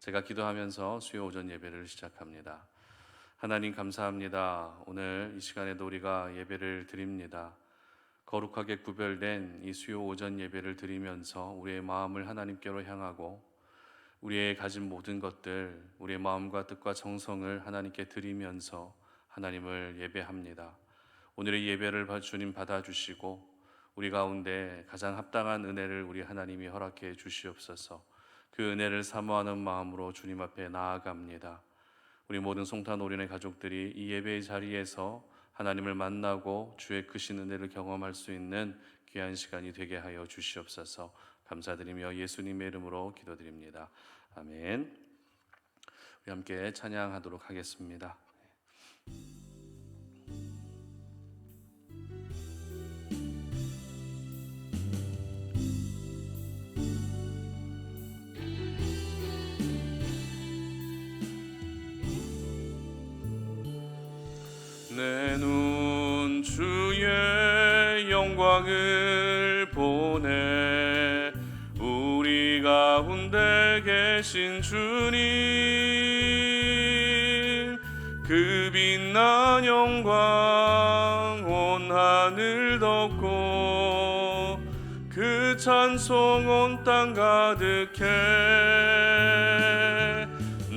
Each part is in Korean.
제가 기도하면서 수요 오전 예배를 시작합니다. 하나님 감사합니다. 오늘 이 시간에도 우리가 예배를 드립니다. 거룩하게 구별된 이 수요 오전 예배를 드리면서 우리의 마음을 하나님께로 향하고 우리의 가진 모든 것들, 우리의 마음과 뜻과 정성을 하나님께 드리면서 하나님을 예배합니다. 오늘의 예배를 주님 받아주시고 우리 가운데 가장 합당한 은혜를 우리 하나님이 허락해 주시옵소서. 그 은혜를 사모하는 마음으로 주님 앞에 나아갑니다. 우리 모든 송탄 오륜의 가족들이 이 예배의 자리에서 하나님을 만나고 주의 크신 은혜를 경험할 수 있는 귀한 시간이 되게 하여 주시옵소서. 감사드리며 예수님의 이름으로 기도드립니다. 아멘. 우리 함께 찬양하도록 하겠습니다. 내 눈 주의 영광을 보네. 우리 가운데 계신 주님, 그 빛난 영광 온 하늘 덮고 그 찬송 온 땅 가득해.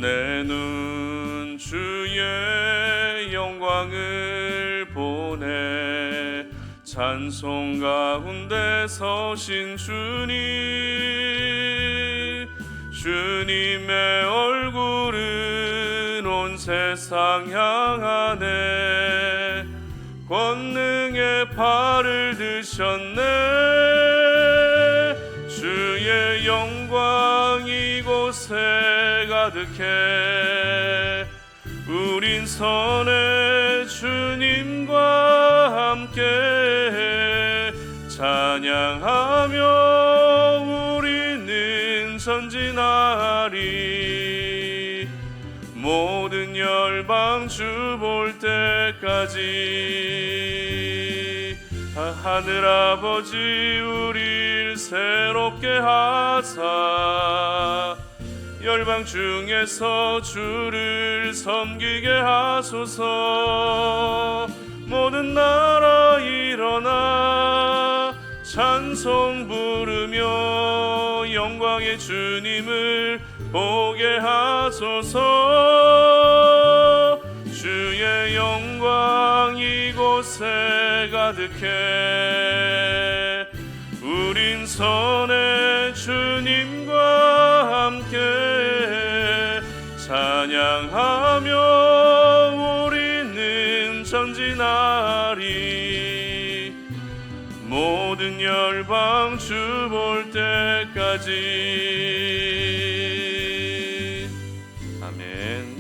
내 눈 주의 영광을 보네. 찬송 가운데 서신 주님, 주님의 얼굴은 온 세상 향하네. 권능의 팔을 드셨네. 주의 영광 이곳에 가득해. 우린 선의 주님과 함께 찬양하며 우리는 전진하리. 모든 열방 주 볼 때까지. 하늘아버지 우릴 새롭게 하사 열방 중에서 주를 섬기게 하소서. 모든 나라 일어나 찬송 부르며 영광의 주님을 보게 하소서. 주의 영광 이곳에 가득해. 우린 선의 주님과 함께 찬양하며 우리는 전진하리. 모든 열방 주 볼 때까지. 아멘.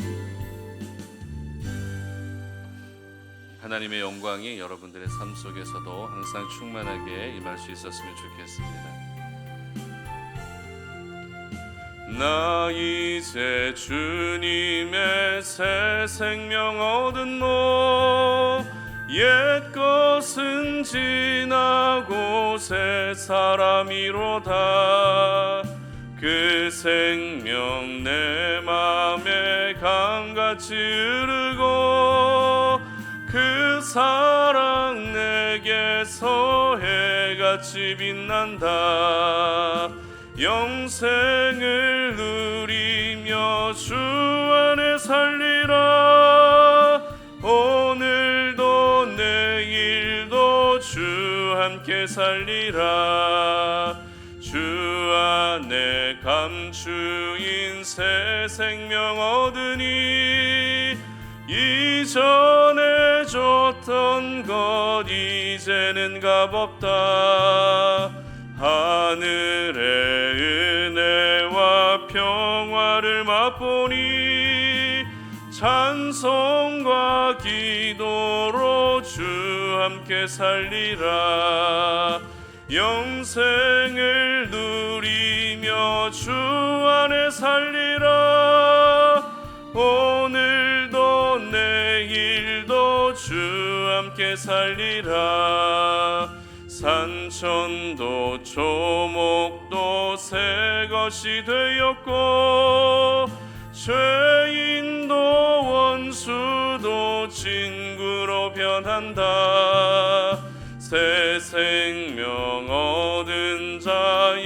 하나님의 영광이 여러분들의 삶 속에서도 항상 충만하게 임할 수 있었으면 좋겠습니다. 나 이제 주님의 새 생명 얻었노. 옛 것은 지나고 새 사람이로다. 그 생명 내 맘에 강같이 흐르고 그 사랑 내게서 해같이 빛난다. 영생을 누리며 주 안에 살리라. 오늘도 내일도 주 함께 살리라. 주 안에 감추인 새 생명 얻으니 이전에 줬던 것 이제는 값없다. 하늘의 은혜와 평화를 맛보니 찬송과 기도로 주 함께 살리라. 영생을 누리며 주 안에 살리라. 오늘도 내일도 주 함께 살리라. 산천도 초목도 새것 것이 되었고 죄인도 원수도 친구로 변한다. 새 생명 얻은 자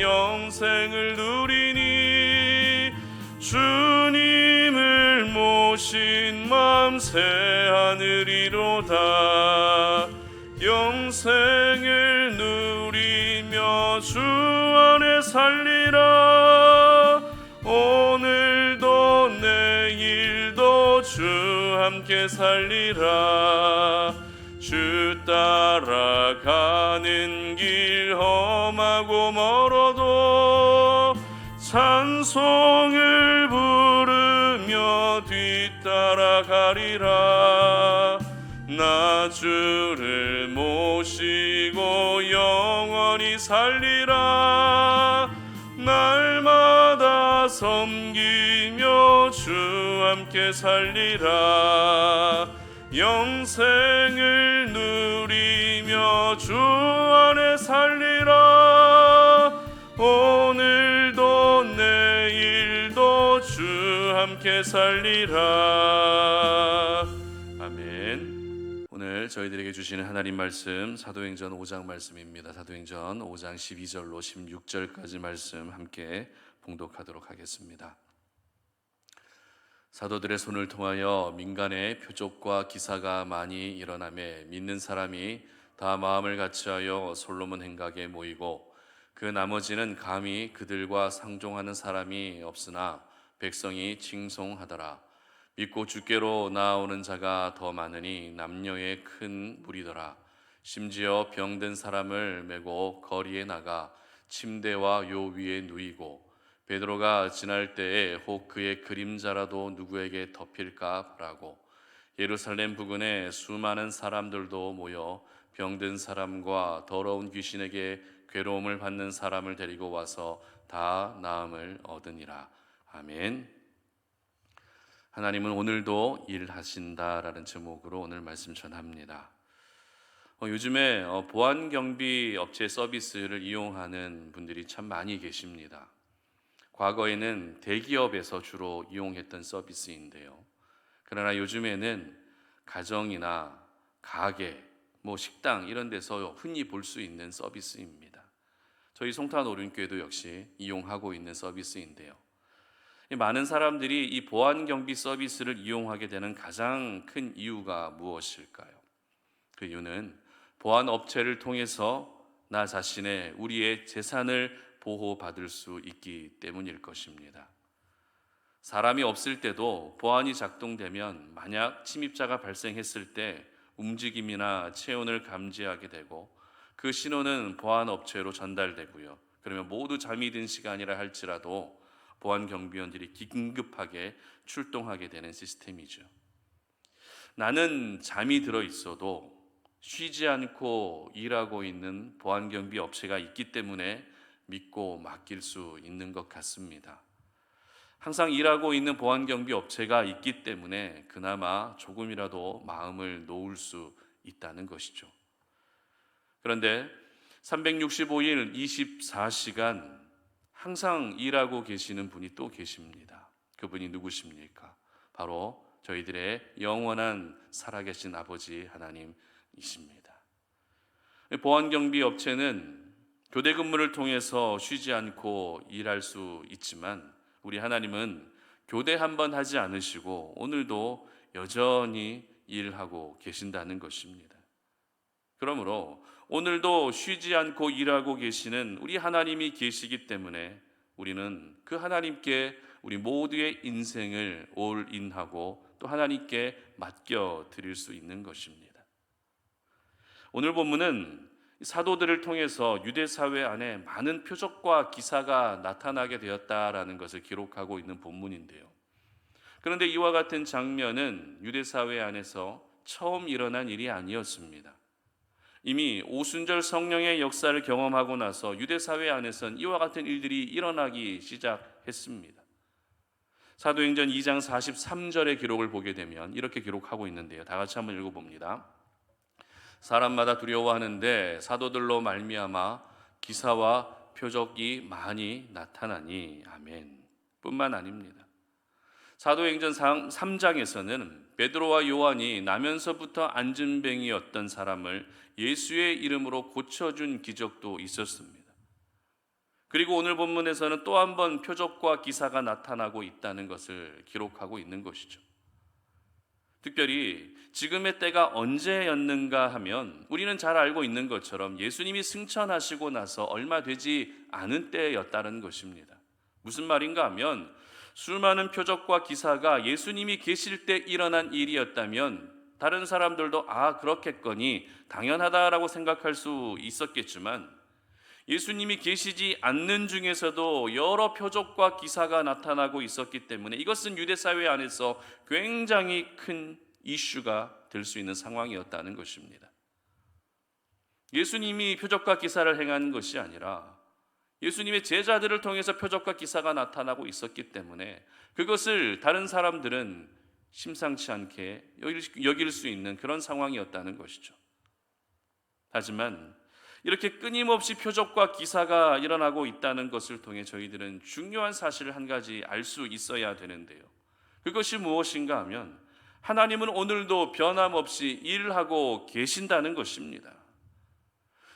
영생을 누리니 주님을 모신 맘 새하늘이로다. 영생을 누리며 주 안에 살리라. 오늘도 내일도 주 함께 살리라. 주 따라가는 길 험하고 멀어도 찬송을 부르며 뒤따라가리라. 나 주를 모시고 영원히 살리라. 날마다 섬기며 주 함께 살리라. 영생을 누리며 주 안에 살리라. 오늘도 내일도 주 함께 살리라. 아멘. 오늘 저희들에게 주시는 하나님 말씀 사도행전 5장 말씀입니다. 사도행전 5장 12절로 16절까지 말씀 함께 봉독하도록 하겠습니다. 사도들의 손을 통하여 민간에 표적과 기사가 많이 일어나매 믿는 사람이 다 마음을 같이하여 솔로몬 행각에 모이고 그 나머지는 감히 그들과 상종하는 사람이 없으나 백성이 칭송하더라. 믿고 주께로 나아오는 자가 더 많으니 남녀의 큰 무리더라. 심지어 병든 사람을 메고 거리에 나가 침대와 요 위에 누이고 베드로가 지날 때에 혹 그의 그림자라도 누구에게 덮일까 보라고. 예루살렘 부근에 수많은 사람들도 모여 병든 사람과 더러운 귀신에게 괴로움을 받는 사람을 데리고 와서 다 나음을 얻으니라. 아멘. 하나님은 오늘도 일하신다라는 제목으로 오늘 말씀 전합니다. 요즘에 보안경비 업체 서비스를 이용하는 분들이 참 많이 계십니다. 과거에는 대기업에서 주로 이용했던 서비스인데요. 그러나 요즘에는 가정이나 가게, 식당 이런 데서 흔히 볼 수 있는 서비스입니다. 저희 송탄 오륜교회도 역시 이용하고 있는 서비스인데요. 많은 사람들이 이 보안경비 서비스를 이용하게 되는 가장 큰 이유가 무엇일까요? 그 이유는 보안업체를 통해서 나 자신의 우리의 재산을 보호받을 수 있기 때문일 것입니다. 사람이 없을 때도 보안이 작동되면 만약 침입자가 발생했을 때 움직임이나 체온을 감지하게 되고 그 신호는 보안업체로 전달되고요. 그러면 모두 잠이 든 시간이라 할지라도 보안경비원들이 긴급하게 출동하게 되는 시스템이죠. 나는 잠이 들어 있어도 쉬지 않고 일하고 있는 보안경비 업체가 있기 때문에 믿고 맡길 수 있는 것 같습니다. 항상 일하고 있는 보안경비 업체가 있기 때문에 그나마 조금이라도 마음을 놓을 수 있다는 것이죠. 그런데 365일 24시간 항상 일하고 계시는 분이 또 계십니다. 그분이 누구십니까? 바로 저희들의 영원한 살아계신 아버지 하나님이십니다. 보안경비 업체는 교대 근무를 통해서 쉬지 않고 일할 수 있지만 우리 하나님은 교대 한 번 하지 않으시고 오늘도 여전히 일하고 계신다는 것입니다. 그러므로 오늘도 쉬지 않고 일하고 계시는 우리 하나님이 계시기 때문에 우리는 그 하나님께 우리 모두의 인생을 올인하고 또 하나님께 맡겨 드릴 수 있는 것입니다. 오늘 본문은 사도들을 통해서 유대 사회 안에 많은 표적과 기사가 나타나게 되었다라는 것을 기록하고 있는 본문인데요. 그런데 이와 같은 장면은 유대 사회 안에서 처음 일어난 일이 아니었습니다. 이미 오순절 성령의 역사를 경험하고 나서 유대 사회 안에선 이와 같은 일들이 일어나기 시작했습니다. 사도행전 2장 43절의 기록을 보게 되면 이렇게 기록하고 있는데요. 다 같이 한번 읽어봅니다. 사람마다 두려워하는데 사도들로 말미암아 기사와 표적이 많이 나타나니 아멘. 뿐만 아닙니다. 사도행전 3장에서는 베드로와 요한이 나면서부터 안진뱅이였던 사람을 예수의 이름으로 고쳐준 기적도 있었습니다. 그리고 오늘 본문에서는 또 한 번 표적과 기사가 나타나고 있다는 것을 기록하고 있는 것이죠. 특별히 지금의 때가 언제였는가 하면 우리는 잘 알고 있는 것처럼 예수님이 승천하시고 나서 얼마 되지 않은 때였다는 것입니다. 무슨 말인가 하면 수많은 표적과 기사가 예수님이 계실 때 일어난 일이었다면 다른 사람들도 그렇겠거니 당연하다라고 생각할 수 있었겠지만 예수님이 계시지 않는 중에서도 여러 표적과 기사가 나타나고 있었기 때문에 이것은 유대 사회 안에서 굉장히 큰 이슈가 될 수 있는 상황이었다는 것입니다. 예수님이 표적과 기사를 행한 것이 아니라 예수님의 제자들을 통해서 표적과 기사가 나타나고 있었기 때문에 그것을 다른 사람들은 심상치 않게 여길 수 있는 그런 상황이었다는 것이죠. 하지만 이렇게 끊임없이 표적과 기사가 일어나고 있다는 것을 통해 저희들은 중요한 사실을 한 가지 알 수 있어야 되는데요. 그것이 무엇인가 하면 하나님은 오늘도 변함없이 일하고 계신다는 것입니다.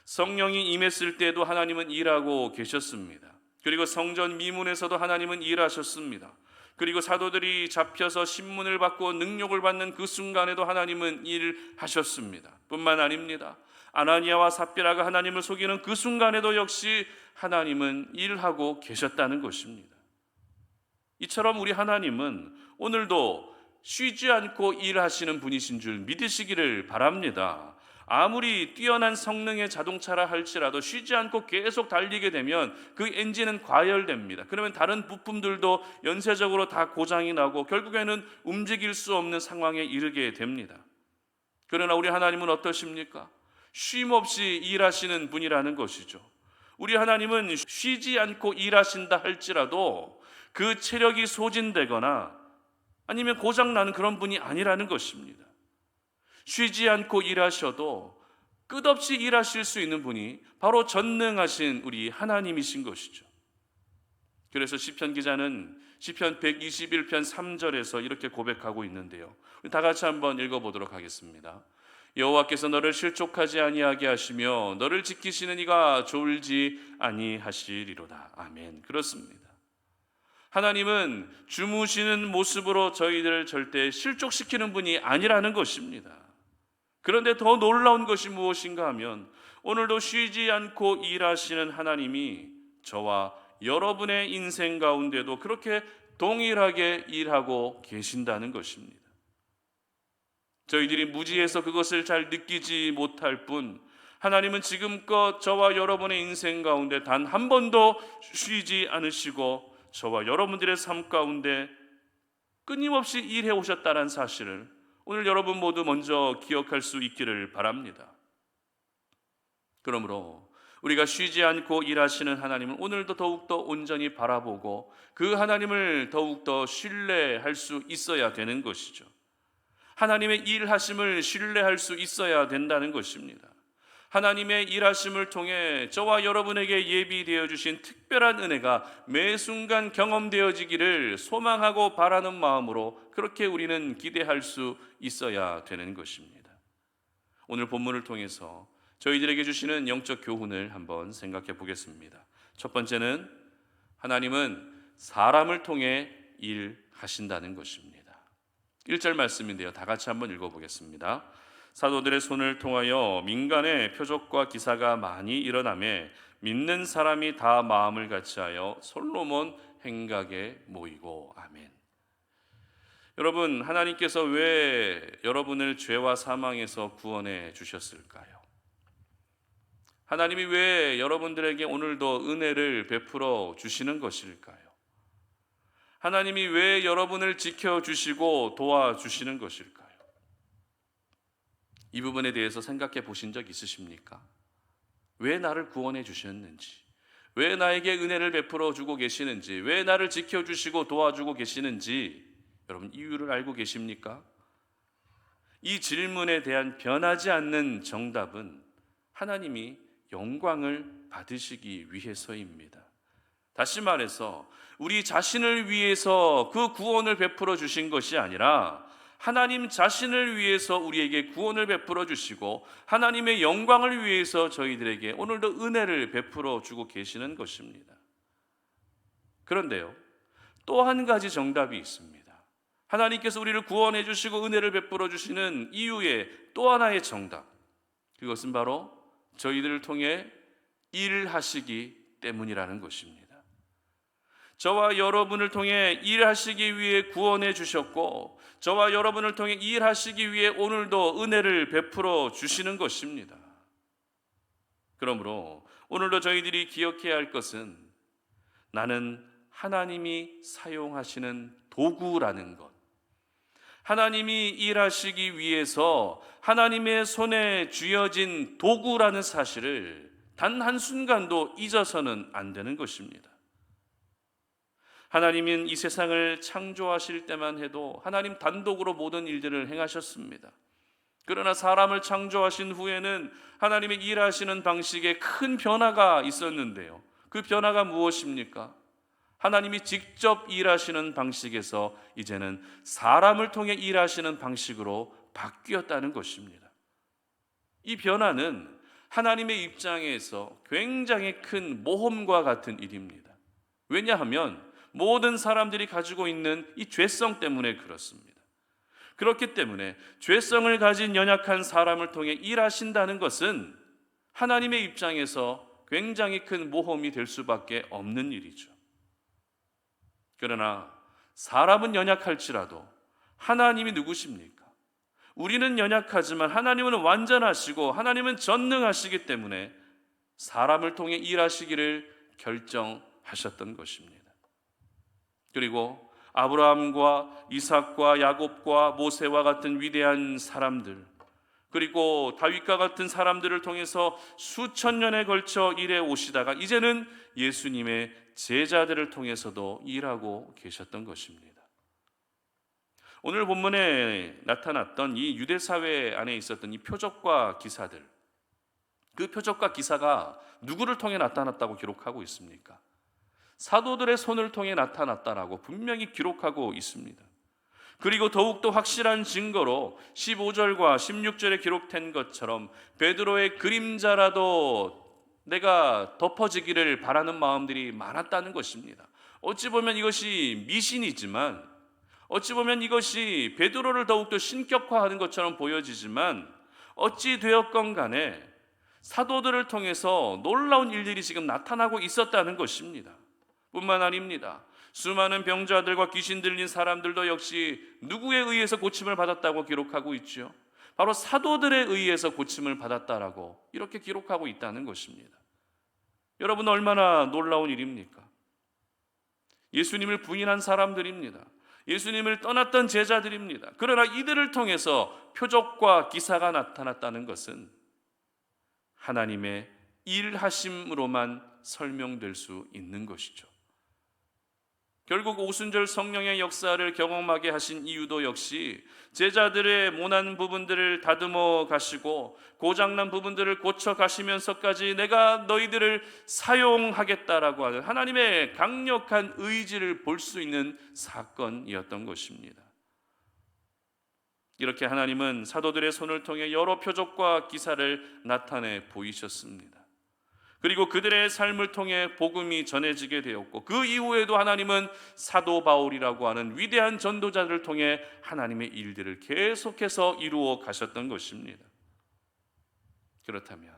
성령이 임했을 때도 하나님은 일하고 계셨습니다. 그리고 성전 미문에서도 하나님은 일하셨습니다. 그리고 사도들이 잡혀서 신문을 받고 능력을 받는 그 순간에도 하나님은 일하셨습니다. 뿐만 아닙니다. 아나니아와 삽비라가 하나님을 속이는 그 순간에도 역시 하나님은 일하고 계셨다는 것입니다. 이처럼 우리 하나님은 오늘도 쉬지 않고 일하시는 분이신 줄 믿으시기를 바랍니다. 아무리 뛰어난 성능의 자동차라 할지라도 쉬지 않고 계속 달리게 되면 그 엔진은 과열됩니다. 그러면 다른 부품들도 연쇄적으로 다 고장이 나고 결국에는 움직일 수 없는 상황에 이르게 됩니다. 그러나 우리 하나님은 어떠십니까? 쉼 없이 일하시는 분이라는 것이죠. 우리 하나님은 쉬지 않고 일하신다 할지라도 그 체력이 소진되거나 아니면 고장나는 그런 분이 아니라는 것입니다. 쉬지 않고 일하셔도 끝없이 일하실 수 있는 분이 바로 전능하신 우리 하나님이신 것이죠. 그래서 시편 기자는 시편 121편 3절에서 이렇게 고백하고 있는데요. 다 같이 한번 읽어보도록 하겠습니다. 여호와께서 너를 실족하지 아니하게 하시며 너를 지키시는 이가 졸지 아니하시리로다. 아멘. 그렇습니다. 하나님은 주무시는 모습으로 저희들을 절대 실족시키는 분이 아니라는 것입니다. 그런데 더 놀라운 것이 무엇인가 하면 오늘도 쉬지 않고 일하시는 하나님이 저와 여러분의 인생 가운데도 그렇게 동일하게 일하고 계신다는 것입니다. 저희들이 무지해서 그것을 잘 느끼지 못할 뿐 하나님은 지금껏 저와 여러분의 인생 가운데 단 한 번도 쉬지 않으시고 저와 여러분들의 삶 가운데 끊임없이 일해 오셨다는 사실을 오늘 여러분 모두 먼저 기억할 수 있기를 바랍니다. 그러므로 우리가 쉬지 않고 일하시는 하나님은 오늘도 더욱더 온전히 바라보고 그 하나님을 더욱더 신뢰할 수 있어야 되는 것이죠. 하나님의 일하심을 신뢰할 수 있어야 된다는 것입니다. 하나님의 일하심을 통해 저와 여러분에게 예비되어 주신 특별한 은혜가 매 순간 경험되어지기를 소망하고 바라는 마음으로 그렇게 우리는 기대할 수 있어야 되는 것입니다. 오늘 본문을 통해서 저희들에게 주시는 영적 교훈을 한번 생각해 보겠습니다. 첫 번째는 하나님은 사람을 통해 일하신다는 것입니다. 1절 말씀인데요. 다 같이 한번 읽어보겠습니다. 사도들의 손을 통하여 민간의 표적과 기사가 많이 일어나매 믿는 사람이 다 마음을 같이하여 솔로몬 행각에 모이고. 아멘. 여러분, 하나님께서 왜 여러분을 죄와 사망에서 구원해 주셨을까요? 하나님이 왜 여러분들에게 오늘도 은혜를 베풀어 주시는 것일까요? 하나님이 왜 여러분을 지켜주시고 도와주시는 것일까요? 이 부분에 대해서 생각해 보신 적 있으십니까? 왜 나를 구원해 주셨는지, 왜 나에게 은혜를 베풀어 주고 계시는지, 왜 나를 지켜주시고 도와주고 계시는지 여러분 이유를 알고 계십니까? 이 질문에 대한 변하지 않는 정답은 하나님이 영광을 받으시기 위해서입니다. 다시 말해서 우리 자신을 위해서 그 구원을 베풀어 주신 것이 아니라 하나님 자신을 위해서 우리에게 구원을 베풀어 주시고 하나님의 영광을 위해서 저희들에게 오늘도 은혜를 베풀어 주고 계시는 것입니다. 그런데요, 또 한 가지 정답이 있습니다. 하나님께서 우리를 구원해 주시고 은혜를 베풀어 주시는 이유의 또 하나의 정답, 그것은 바로 저희들을 통해 일하시기 때문이라는 것입니다. 저와 여러분을 통해 일하시기 위해 구원해 주셨고 저와 여러분을 통해 일하시기 위해 오늘도 은혜를 베풀어 주시는 것입니다. 그러므로 오늘도 저희들이 기억해야 할 것은 나는 하나님이 사용하시는 도구라는 것, 하나님이 일하시기 위해서 하나님의 손에 쥐어진 도구라는 사실을 단 한순간도 잊어서는 안 되는 것입니다. 하나님은 이 세상을 창조하실 때만 해도 하나님 단독으로 모든 일들을 행하셨습니다. 그러나 사람을 창조하신 후에는 하나님의 일하시는 방식에 큰 변화가 있었는데요. 그 변화가 무엇입니까? 하나님이 직접 일하시는 방식에서 이제는 사람을 통해 일하시는 방식으로 바뀌었다는 것입니다. 이 변화는 하나님의 입장에서 굉장히 큰 모험과 같은 일입니다. 왜냐하면 모든 사람들이 가지고 있는 이 죄성 때문에 그렇습니다. 그렇기 때문에 죄성을 가진 연약한 사람을 통해 일하신다는 것은 하나님의 입장에서 굉장히 큰 모험이 될 수밖에 없는 일이죠. 그러나 사람은 연약할지라도 하나님이 누구십니까? 우리는 연약하지만 하나님은 완전하시고 하나님은 전능하시기 때문에 사람을 통해 일하시기를 결정하셨던 것입니다. 그리고 아브라함과 이삭과 야곱과 모세와 같은 위대한 사람들, 그리고 다윗과 같은 사람들을 통해서 수천 년에 걸쳐 일해 오시다가 이제는 예수님의 제자들을 통해서도 일하고 계셨던 것입니다. 오늘 본문에 나타났던 이 유대 사회 안에 있었던 이 표적과 기사들, 그 표적과 기사가 누구를 통해 나타났다고 기록하고 있습니까? 사도들의 손을 통해 나타났다라고 분명히 기록하고 있습니다. 그리고 더욱더 확실한 증거로 15절과 16절에 기록된 것처럼 베드로의 그림자라도 내가 덮어지기를 바라는 마음들이 많았다는 것입니다. 어찌 보면 이것이 미신이지만, 어찌 보면 이것이 베드로를 더욱더 신격화하는 것처럼 보여지지만, 어찌 되었건 간에 사도들을 통해서 놀라운 일들이 지금 나타나고 있었다는 것입니다. 뿐만 아닙니다. 수많은 병자들과 귀신 들린 사람들도 역시 누구에 의해서 고침을 받았다고 기록하고 있죠. 바로 사도들에 의해서 고침을 받았다라고 이렇게 기록하고 있다는 것입니다. 여러분, 얼마나 놀라운 일입니까? 예수님을 부인한 사람들입니다. 예수님을 떠났던 제자들입니다. 그러나 이들을 통해서 표적과 기사가 나타났다는 것은 하나님의 일하심으로만 설명될 수 있는 것이죠. 결국 오순절 성령의 역사를 경험하게 하신 이유도 역시 제자들의 모난 부분들을 다듬어 가시고 고장난 부분들을 고쳐 가시면서까지 내가 너희들을 사용하겠다라고 하는 하나님의 강력한 의지를 볼 수 있는 사건이었던 것입니다. 이렇게 하나님은 사도들의 손을 통해 여러 표적과 기사를 나타내 보이셨습니다. 그리고 그들의 삶을 통해 복음이 전해지게 되었고 그 이후에도 하나님은 사도 바울이라고 하는 위대한 전도자들을 통해 하나님의 일들을 계속해서 이루어 가셨던 것입니다. 그렇다면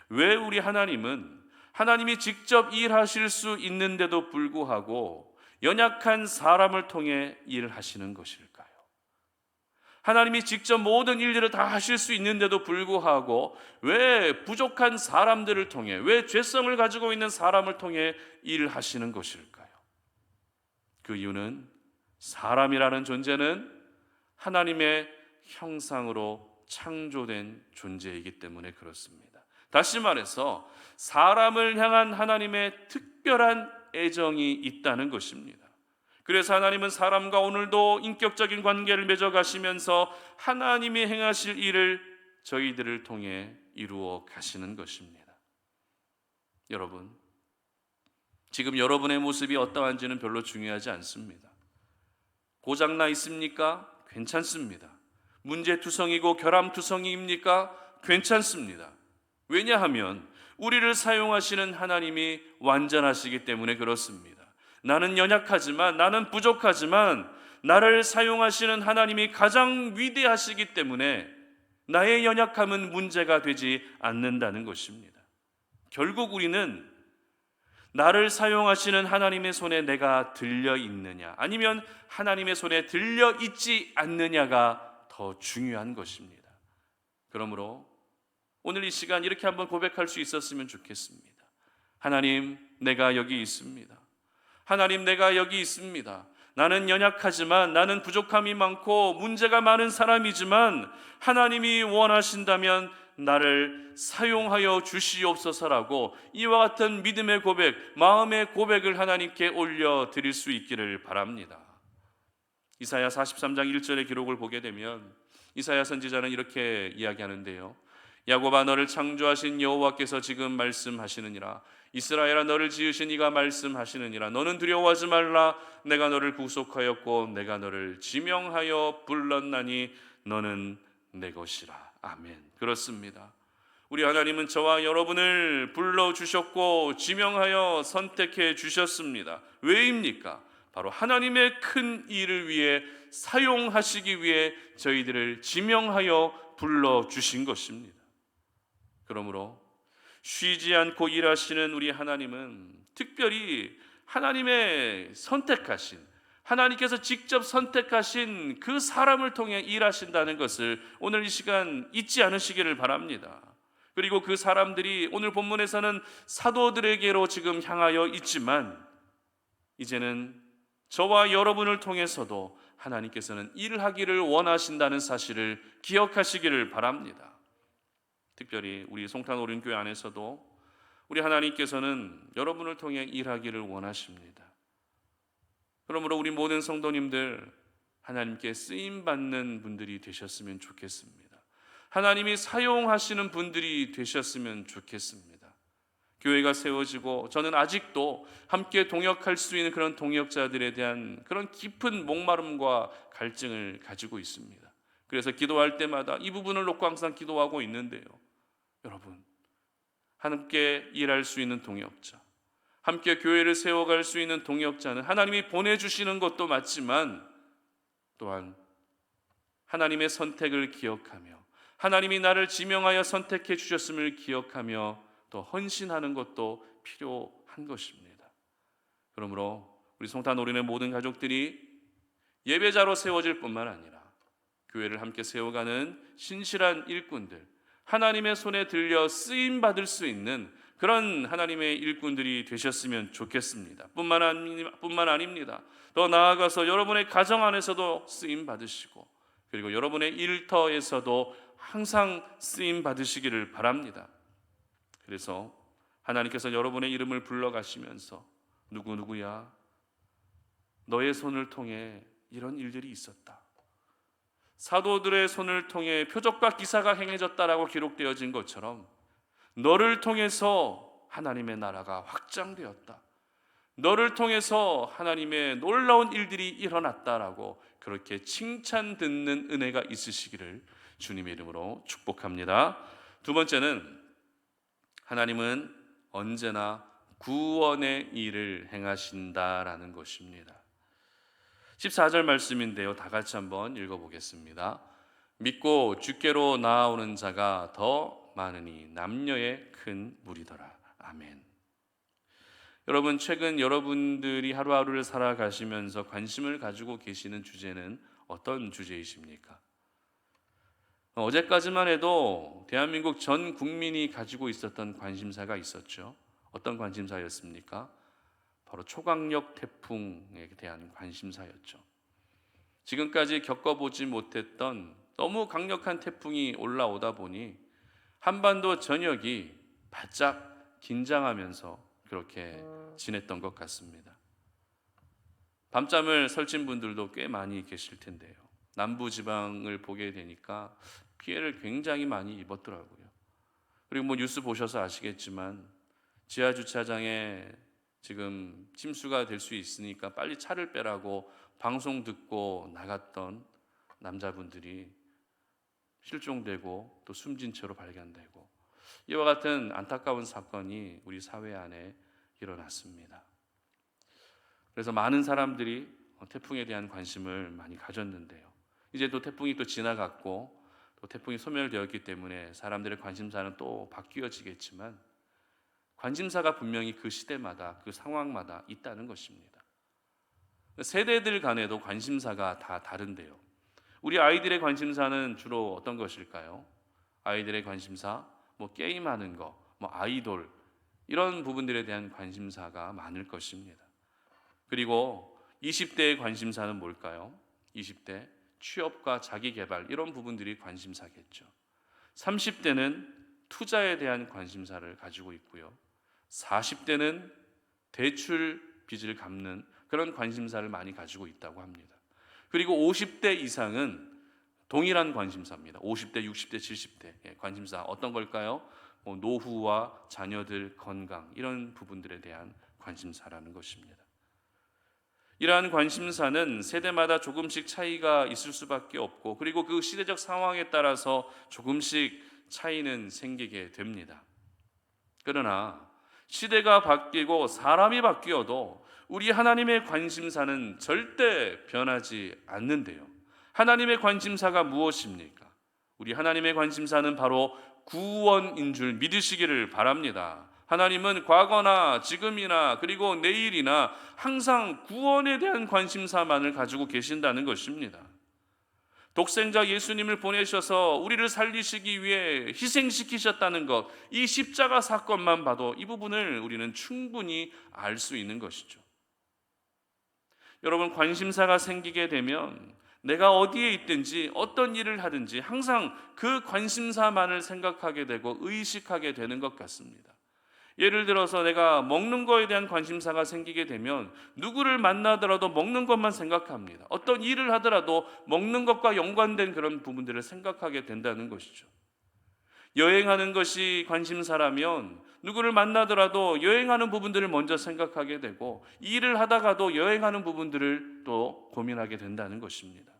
왜 우리 하나님은 하나님이 직접 일하실 수 있는데도 불구하고 연약한 사람을 통해 일하시는 것일까요? 하나님이 직접 모든 일들을 다 하실 수 있는데도 불구하고 왜 부족한 사람들을 통해, 왜 죄성을 가지고 있는 사람을 통해 일하시는 것일까요? 그 이유는 사람이라는 존재는 하나님의 형상으로 창조된 존재이기 때문에 그렇습니다. 다시 말해서 사람을 향한 하나님의 특별한 애정이 있다는 것입니다. 그래서 하나님은 사람과 오늘도 인격적인 관계를 맺어 가시면서 하나님이 행하실 일을 저희들을 통해 이루어 가시는 것입니다. 여러분, 지금 여러분의 모습이 어떠한지는 별로 중요하지 않습니다. 고장나 있습니까? 괜찮습니다. 문제투성이고 결함투성이입니까? 괜찮습니다. 왜냐하면 우리를 사용하시는 하나님이 완전하시기 때문에 그렇습니다. 나는 연약하지만, 나는 부족하지만 나를 사용하시는 하나님이 가장 위대하시기 때문에 나의 연약함은 문제가 되지 않는다는 것입니다. 결국 우리는 나를 사용하시는 하나님의 손에 내가 들려 있느냐, 아니면 하나님의 손에 들려 있지 않느냐가 더 중요한 것입니다. 그러므로 오늘 이 시간 이렇게 한번 고백할 수 있었으면 좋겠습니다. 하나님, 내가 여기 있습니다. 하나님, 내가 여기 있습니다. 나는 연약하지만, 나는 부족함이 많고 문제가 많은 사람이지만 하나님이 원하신다면 나를 사용하여 주시옵소서라고 이와 같은 믿음의 고백, 마음의 고백을 하나님께 올려드릴 수 있기를 바랍니다. 이사야 43장 1절의 기록을 보게 되면 이사야 선지자는 이렇게 이야기하는데요. 야곱아, 너를 창조하신 여호와께서 지금 말씀하시느니라. 이스라엘아, 너를 지으신 이가 말씀하시느니라. 너는 두려워하지 말라. 내가 너를 구속하였고 내가 너를 지명하여 불렀나니 너는 내 것이라. 아멘. 그렇습니다. 우리 하나님은 저와 여러분을 불러주셨고 지명하여 선택해 주셨습니다. 왜입니까? 바로 하나님의 큰 일을 위해, 사용하시기 위해 저희들을 지명하여 불러주신 것입니다. 그러므로 쉬지 않고 일하시는 우리 하나님은 특별히 하나님의 선택하신, 하나님께서 직접 선택하신 그 사람을 통해 일하신다는 것을 오늘 이 시간 잊지 않으시기를 바랍니다. 그리고 그 사람들이 오늘 본문에서는 사도들에게로 지금 향하여 있지만 이제는 저와 여러분을 통해서도 하나님께서는 일을 하기를 원하신다는 사실을 기억하시기를 바랍니다. 특별히 우리 송탄오륜교회 안에서도 우리 하나님께서는 여러분을 통해 일하기를 원하십니다. 그러므로 우리 모든 성도님들 하나님께 쓰임받는 분들이 되셨으면 좋겠습니다. 하나님이 사용하시는 분들이 되셨으면 좋겠습니다. 교회가 세워지고 저는 아직도 함께 동역할 수 있는 그런 동역자들에 대한 그런 깊은 목마름과 갈증을 가지고 있습니다. 그래서 기도할 때마다 이 부분을 놓고 항상 기도하고 있는데요. 여러분, 함께 일할 수 있는 동역자, 함께 교회를 세워갈 수 있는 동역자는 하나님이 보내주시는 것도 맞지만 또한 하나님의 선택을 기억하며 하나님이 나를 지명하여 선택해 주셨음을 기억하며 또 헌신하는 것도 필요한 것입니다. 그러므로 우리 송탄오륜의 모든 가족들이 예배자로 세워질 뿐만 아니라 교회를 함께 세워가는 신실한 일꾼들, 하나님의 손에 들려 쓰임 받을 수 있는 그런 하나님의 일꾼들이 되셨으면 좋겠습니다. 뿐만 아닙니다. 더 나아가서 여러분의 가정 안에서도 쓰임 받으시고 그리고 여러분의 일터에서도 항상 쓰임 받으시기를 바랍니다. 그래서 하나님께서 여러분의 이름을 불러가시면서 누구누구야, 너의 손을 통해 이런 일들이 있었다. 사도들의 손을 통해 표적과 기사가 행해졌다라고 기록되어진 것처럼 너를 통해서 하나님의 나라가 확장되었다. 너를 통해서 하나님의 놀라운 일들이 일어났다라고 그렇게 칭찬 듣는 은혜가 있으시기를 주님의 이름으로 축복합니다. 두 번째는 하나님은 언제나 구원의 일을 행하신다라는 것입니다. 14절 말씀인데요, 다 같이 한번 읽어보겠습니다. 믿고 주께로 나아오는 자가 더 많으니 남녀의 큰 무리더라. 아멘. 여러분, 최근 여러분들이 하루하루를 살아가시면서 관심을 가지고 계시는 주제는 어떤 주제이십니까? 어제까지만 해도 대한민국 전 국민이 가지고 있었던 관심사가 있었죠. 어떤 관심사였습니까? 바로 초강력 태풍에 대한 관심사였죠. 지금까지 겪어보지 못했던 너무 강력한 태풍이 올라오다 보니 한반도 전역이 바짝 긴장하면서 그렇게 지냈던 것 같습니다. 밤잠을 설친 분들도 꽤 많이 계실 텐데요. 남부지방을 보게 되니까 피해를 굉장히 많이 입었더라고요. 그리고 뉴스 보셔서 아시겠지만 지하 주차장에 지금 침수가 될 수 있으니까 빨리 차를 빼라고 방송 듣고 나갔던 남자분들이 실종되고 또 숨진 채로 발견되고, 이와 같은 안타까운 사건이 우리 사회 안에 일어났습니다. 그래서 많은 사람들이 태풍에 대한 관심을 많이 가졌는데요. 이제 또 태풍이 또 지나갔고 또 태풍이 소멸되었기 때문에 사람들의 관심사는 또 바뀌어지겠지만, 관심사가 분명히 그 시대마다 그 상황마다 있다는 것입니다. 세대들 간에도 관심사가 다 다른데요. 우리 아이들의 관심사는 주로 어떤 것일까요? 아이들의 관심사, 게임하는 거, 아이돌, 이런 부분들에 대한 관심사가 많을 것입니다. 그리고 20대의 관심사는 뭘까요? 20대 취업과 자기개발, 이런 부분들이 관심사겠죠. 30대는 투자에 대한 관심사를 가지고 있고요. 40대는 대출 빚을 갚는 그런 관심사를 많이 가지고 있다고 합니다. 그리고 50대 이상은 동일한 관심사입니다. 50대, 60대, 70대 관심사 어떤 걸까요? 노후와 자녀들 건강, 이런 부분들에 대한 관심사라는 것입니다. 이러한 관심사는 세대마다 조금씩 차이가 있을 수밖에 없고, 그리고 그 시대적 상황에 따라서 조금씩 차이는 생기게 됩니다. 그러나 시대가 바뀌고 사람이 바뀌어도 우리 하나님의 관심사는 절대 변하지 않는데요. 하나님의 관심사가 무엇입니까? 우리 하나님의 관심사는 바로 구원인 줄 믿으시기를 바랍니다. 하나님은 과거나 지금이나 그리고 내일이나 항상 구원에 대한 관심사만을 가지고 계신다는 것입니다. 독생자 예수님을 보내셔서 우리를 살리시기 위해 희생시키셨다는 것, 이 십자가 사건만 봐도 이 부분을 우리는 충분히 알 수 있는 것이죠. 여러분, 관심사가 생기게 되면 내가 어디에 있든지 어떤 일을 하든지 항상 그 관심사만을 생각하게 되고 의식하게 되는 것 같습니다. 예를 들어서 내가 먹는 거에 대한 관심사가 생기게 되면 누구를 만나더라도 먹는 것만 생각합니다. 어떤 일을 하더라도 먹는 것과 연관된 그런 부분들을 생각하게 된다는 것이죠. 여행하는 것이 관심사라면 누구를 만나더라도 여행하는 부분들을 먼저 생각하게 되고, 일을 하다가도 여행하는 부분들을 또 고민하게 된다는 것입니다.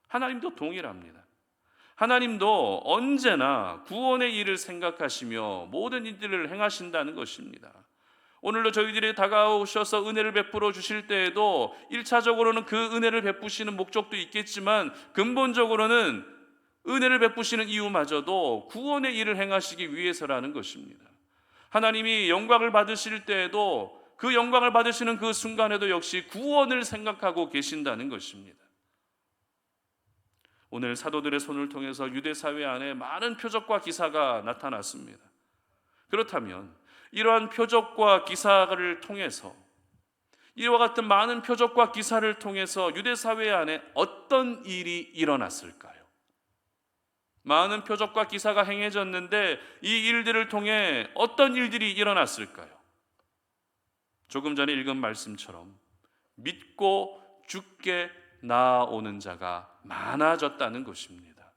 하나님도 동일합니다. 하나님도 언제나 구원의 일을 생각하시며 모든 일들을 행하신다는 것입니다. 오늘도 저희들이 다가오셔서 은혜를 베풀어 주실 때에도 1차적으로는 그 은혜를 베푸시는 목적도 있겠지만, 근본적으로는 은혜를 베푸시는 이유마저도 구원의 일을 행하시기 위해서라는 것입니다. 하나님이 영광을 받으실 때에도 그 영광을 받으시는 그 순간에도 역시 구원을 생각하고 계신다는 것입니다. 오늘 사도들의 손을 통해서 유대 사회 안에 많은 표적과 기사가 나타났습니다. 그렇다면 이러한 표적과 기사를 통해서, 이와 같은 많은 표적과 기사를 통해서 유대 사회 안에 어떤 일이 일어났을까요? 많은 표적과 기사가 행해졌는데 이 일들을 통해 어떤 일들이 일어났을까요? 조금 전에 읽은 말씀처럼 믿고 죽게 나아오는 자가 많아졌다는 것입니다.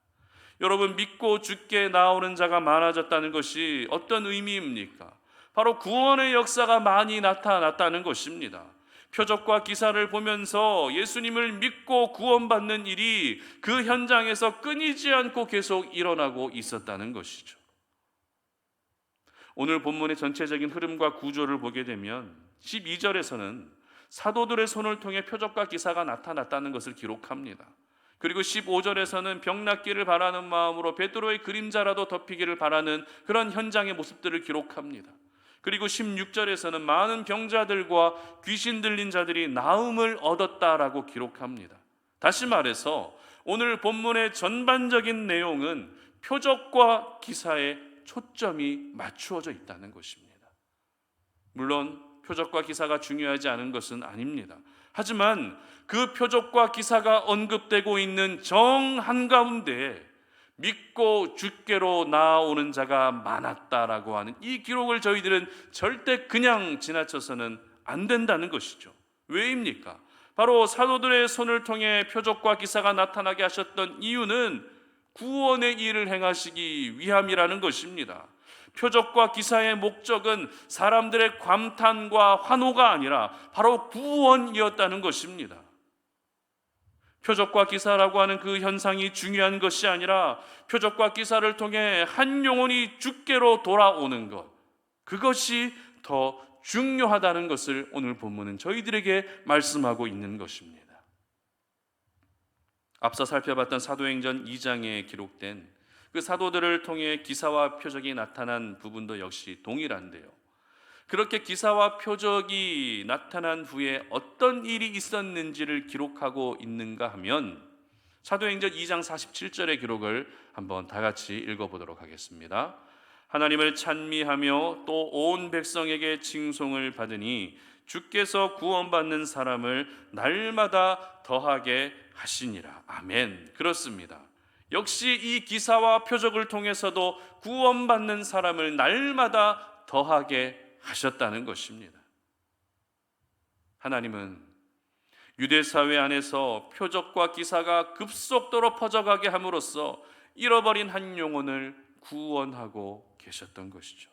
여러분, 믿고 죽게 나아오는 자가 많아졌다는 것이 어떤 의미입니까? 바로 구원의 역사가 많이 나타났다는 것입니다. 표적과 기사를 보면서 예수님을 믿고 구원받는 일이 그 현장에서 끊이지 않고 계속 일어나고 있었다는 것이죠. 오늘 본문의 전체적인 흐름과 구조를 보게 되면 12절에서는 사도들의 손을 통해 표적과 기사가 나타났다는 것을 기록합니다. 그리고 15절에서는 병 낫기를 바라는 마음으로 베드로의 그림자라도 덮이기를 바라는 그런 현장의 모습들을 기록합니다. 그리고 16절에서는 많은 병자들과 귀신 들린 자들이 나음을 얻었다라고 기록합니다. 다시 말해서 오늘 본문의 전반적인 내용은 표적과 기사에 초점이 맞추어져 있다는 것입니다. 물론 표적과 기사가 중요하지 않은 것은 아닙니다. 하지만 그 표적과 기사가 언급되고 있는 정 한가운데에 믿고 주께로 나아오는 자가 많았다라고 하는 이 기록을 저희들은 절대 그냥 지나쳐서는 안 된다는 것이죠. 왜입니까? 바로 사도들의 손을 통해 표적과 기사가 나타나게 하셨던 이유는 구원의 일을 행하시기 위함이라는 것입니다. 표적과 기사의 목적은 사람들의 감탄과 환호가 아니라 바로 구원이었다는 것입니다. 표적과 기사라고 하는 그 현상이 중요한 것이 아니라 표적과 기사를 통해 한 영혼이 주께로 돌아오는 것, 그것이 더 중요하다는 것을 오늘 본문은 저희들에게 말씀하고 있는 것입니다. 앞서 살펴봤던 사도행전 2장에 기록된 그 사도들을 통해 기사와 표적이 나타난 부분도 역시 동일한데요. 그렇게 기사와 표적이 나타난 후에 어떤 일이 있었는지를 기록하고 있는가 하면 사도행전 2장 47절의 기록을 한번 다 같이 읽어보도록 하겠습니다. 하나님을 찬미하며 또 온 백성에게 칭송을 받으니 주께서 구원받는 사람을 날마다 더하게 하시니라. 아멘. 그렇습니다. 역시 이 기사와 표적을 통해서도 구원받는 사람을 날마다 더하게 하셨다는 것입니다. 하나님은 유대 사회 안에서 표적과 기사가 급속도로 퍼져가게 함으로써 잃어버린 한 영혼을 구원하고 계셨던 것이죠.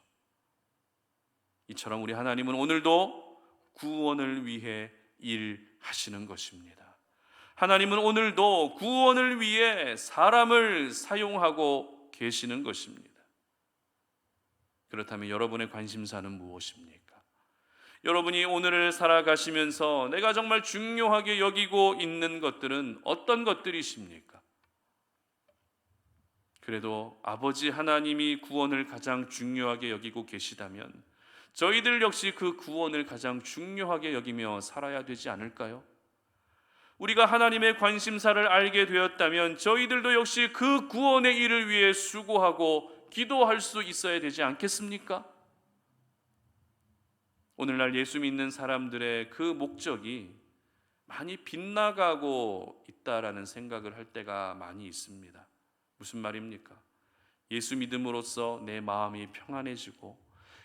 이처럼 우리 하나님은 오늘도 구원을 위해 일하시는 것입니다. 하나님은 오늘도 구원을 위해 사람을 사용하고 계시는 것입니다. 그렇다면 여러분의 관심사는 무엇입니까? 여러분이 오늘을 살아가시면서 내가 정말 중요하게 여기고 있는 것들은 어떤 것들이십니까? 그래도 아버지 하나님이 구원을 가장 중요하게 여기고 계시다면 저희들 역시 그 구원을 가장 중요하게 여기며 살아야 되지 않을까요? 우리가 하나님의 관심사를 알게 되었다면 저희들도 역시 그 구원의 일을 위해 수고하고 기도할 수 있어야 되지 않겠습니까? 오늘날 예수 믿는 사람들의 그 목적이 많이 빗나가고 있다라는 생각을 할 때가 많이 있습니다. 무슨 말입니까? 예수 믿음으로써 내 마음이 평안해지고